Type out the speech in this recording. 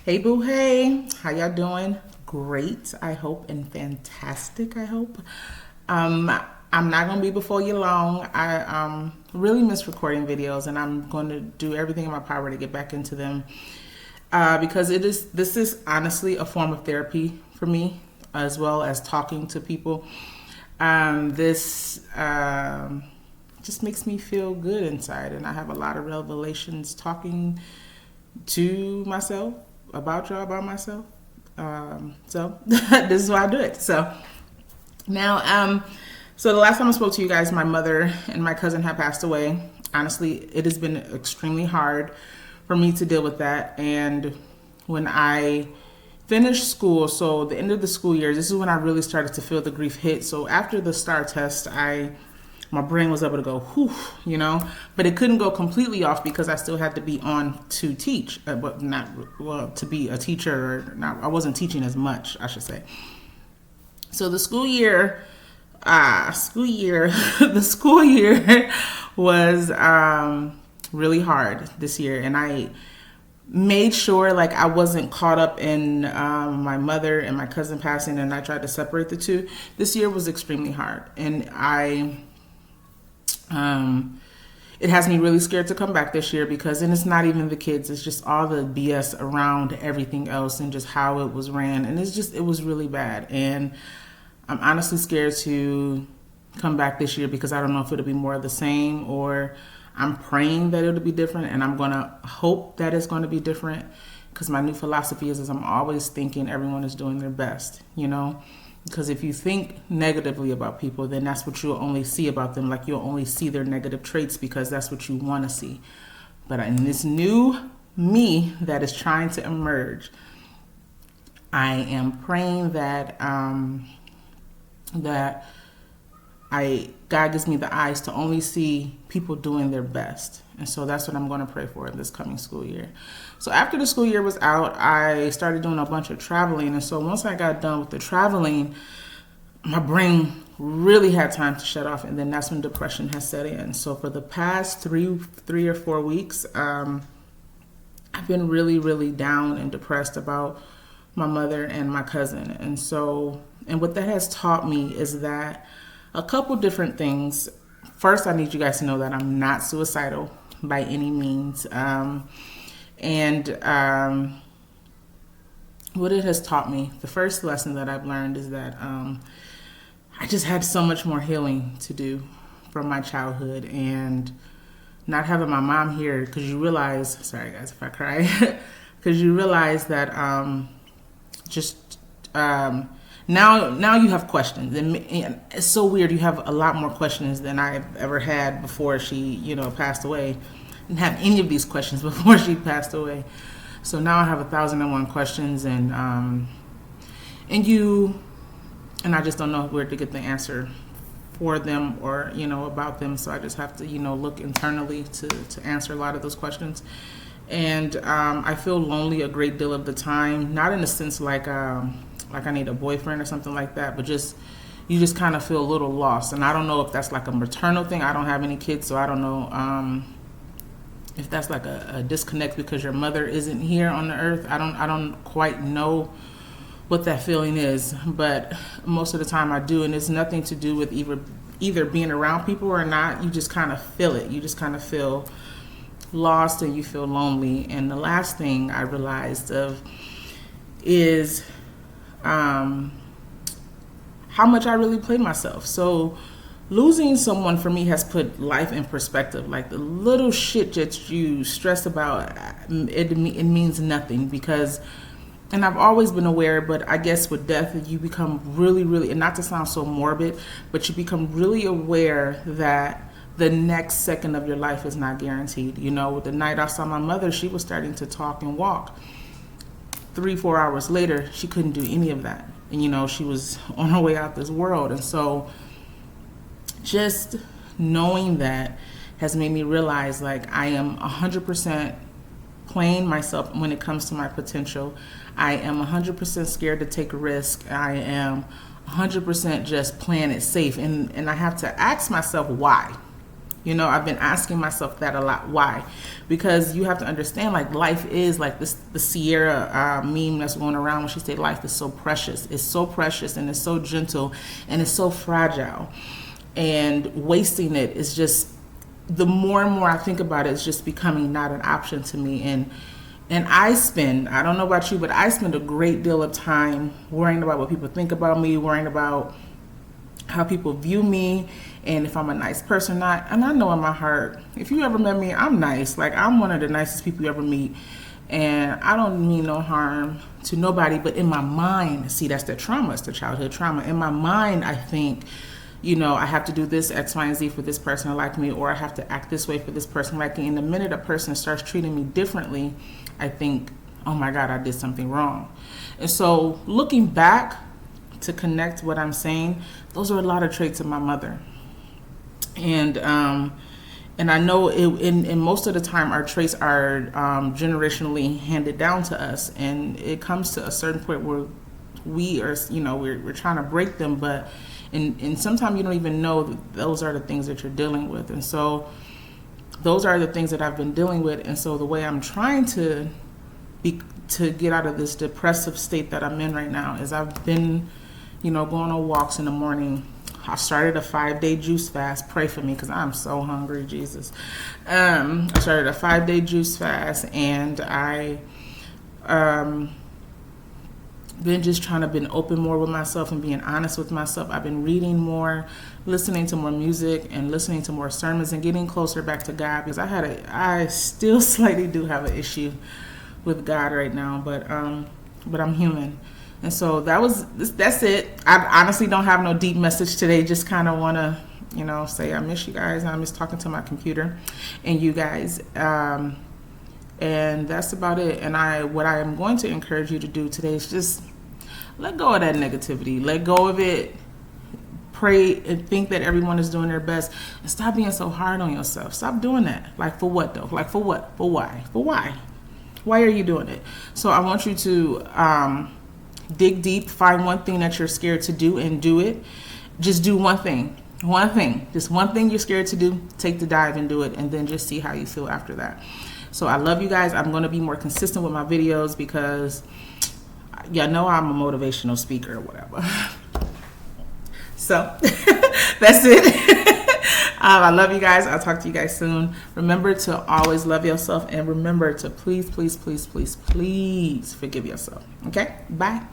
Hey boo, hey, how y'all doing? Great, I hope, and fantastic, I hope. Um, I'm not gonna be before you long. I really miss recording videos, and I'm going to do everything in my power to get back into them because this is honestly a form of therapy for me, as well as talking to people. This just makes me feel good inside, and I have a lot of revelations talking to myself, about y'all, about myself. So this is why I do it. So now, so the last time I spoke to you guys, my mother and my cousin had passed away. Honestly, it has been extremely hard for me to deal with that. And when I finished school, so the end of the school year, this is when I really started to feel the grief hit. So after the STAR test, my brain was able to go, whew, but it couldn't go completely off because I still had to be on to teach, but not, well, to be a teacher, or not, I wasn't teaching as much, I should say. So the school year, the school year was really hard this year, and I made sure like I wasn't caught up in my mother and my cousin passing, and I tried to separate the two. This year was extremely hard, and it has me really scared to come back this year because, and it's not even the kids, it's just all the BS around everything else and just how it was ran. And it was really bad. And I'm honestly scared to come back this year because I don't know if it'll be more of the same, or I'm praying that it'll be different, and I'm going to hope that it's going to be different because my new philosophy is I'm always thinking everyone is doing their best, Because if you think negatively about people, then that's what you'll only see about them. Like, you'll only see their negative traits because that's what you want to see. But in this new me that is trying to emerge, I am praying that God gives me the eyes to only see people doing their best. And so that's what I'm going to pray for this coming school year. So after the school year was out, I started doing a bunch of traveling. And so once I got done with the traveling, my brain really had time to shut off. And then that's when depression has set in. So for the past three or 4 weeks, I've been really, really down and depressed about my mother and my cousin. And what that has taught me is that a couple different things. First, I need you guys to know that I'm not suicidal by any means. What it has taught me, the first lesson that I've learned is that I just had so much more healing to do from my childhood, and not having my mom here, because you realize, sorry guys if I cry, because you realize that now you have questions, and it's so weird. You have a lot more questions than I've ever had before she, passed away. Didn't have any of these questions before she passed away. So now I have 1,001 questions, and I just don't know where to get the answer for them or about them. So I just have to look internally to answer a lot of those questions. And I feel lonely a great deal of the time, not in a sense like I need a boyfriend or something like that, but you just kind of feel a little lost. And I don't know if that's like a maternal thing. I don't have any kids, so I don't know if that's like a disconnect because your mother isn't here on the earth. I don't quite know what that feeling is, but most of the time I do, and it's nothing to do with either being around people or not. You just kind of feel it. You just kind of feel lost and you feel lonely. And the last thing I realized is how much I really played myself. So losing someone for me has put life in perspective. Like, the little shit that you stress about, it means nothing because, and I've always been aware, but I guess with death, you become really, really, and not to sound so morbid, but you become really aware that the next second of your life is not guaranteed. The night I saw my mother, she was starting to talk and walk. 3-4 hours later, she couldn't do any of that. And, she was on her way out this world. And so just knowing that has made me realize, like, I am 100% playing myself when it comes to my potential. I am 100% scared to take a risk. I am 100% just playing it safe. And I have to ask myself why. You know, I've been asking myself that a lot. Why? Because you have to understand, like, life is like this, the Sierra meme that's going around when she said life is so precious. It's so precious and it's so gentle and it's so fragile. And wasting it is just, the more and more I think about it, it's just becoming not an option to me. And I don't know about you, but I spend a great deal of time worrying about what people think about me, worrying about how people view me, and if I'm a nice person or not. And I know in my heart, if you ever met me, I'm nice. Like, I'm one of the nicest people you ever meet. And I don't mean no harm to nobody, but in my mind, see, that's the trauma, it's the childhood trauma. In my mind, I think, you know, I have to do this, X, Y, and Z for this person to like me, or I have to act this way for this person to like me. And the minute a person starts treating me differently, I think, oh my God, I did something wrong. And so looking back to connect what I'm saying, those are a lot of traits of my mother. And I know in most of the time our traits are generationally handed down to us, and it comes to a certain point where we are, you know, we're trying to break them, but and sometimes you don't even know that those are the things that you're dealing with. And so those are the things that I've been dealing with. And so the way I'm trying to get out of this depressive state that I'm in right now is I've been, you know, going on walks in the morning. I started a 5-day juice fast. Pray for me because I'm so hungry, Jesus. I started a 5-day juice fast, and I been just trying to been open more with myself and being honest with myself. I've been reading more, listening to more music, and listening to more sermons, and getting closer back to God, because I still slightly do have an issue with God right now, but I'm human. And so that's it. I honestly don't have no deep message today. Just kind of want to, you know, say I miss you guys. I miss talking to my computer and you guys. And that's about it. And what I am going to encourage you to do today is just let go of that negativity. Let go of it. Pray and think that everyone is doing their best. And stop being so hard on yourself. Stop doing that. Like, for what, though? Like, for what? For why? For why? Why are you doing it? So I want you to dig deep, find one thing that you're scared to do, and do it. Just do one thing. Just one thing you're scared to do. Take the dive and do it, and then just see how you feel after that. So I love you guys. I'm going to be more consistent with my videos because y'all know I'm a motivational speaker or whatever. So that's it. I love you guys. I'll talk to you guys soon. Remember to always love yourself, and remember to please, please, please, please, please forgive yourself. Okay? Bye.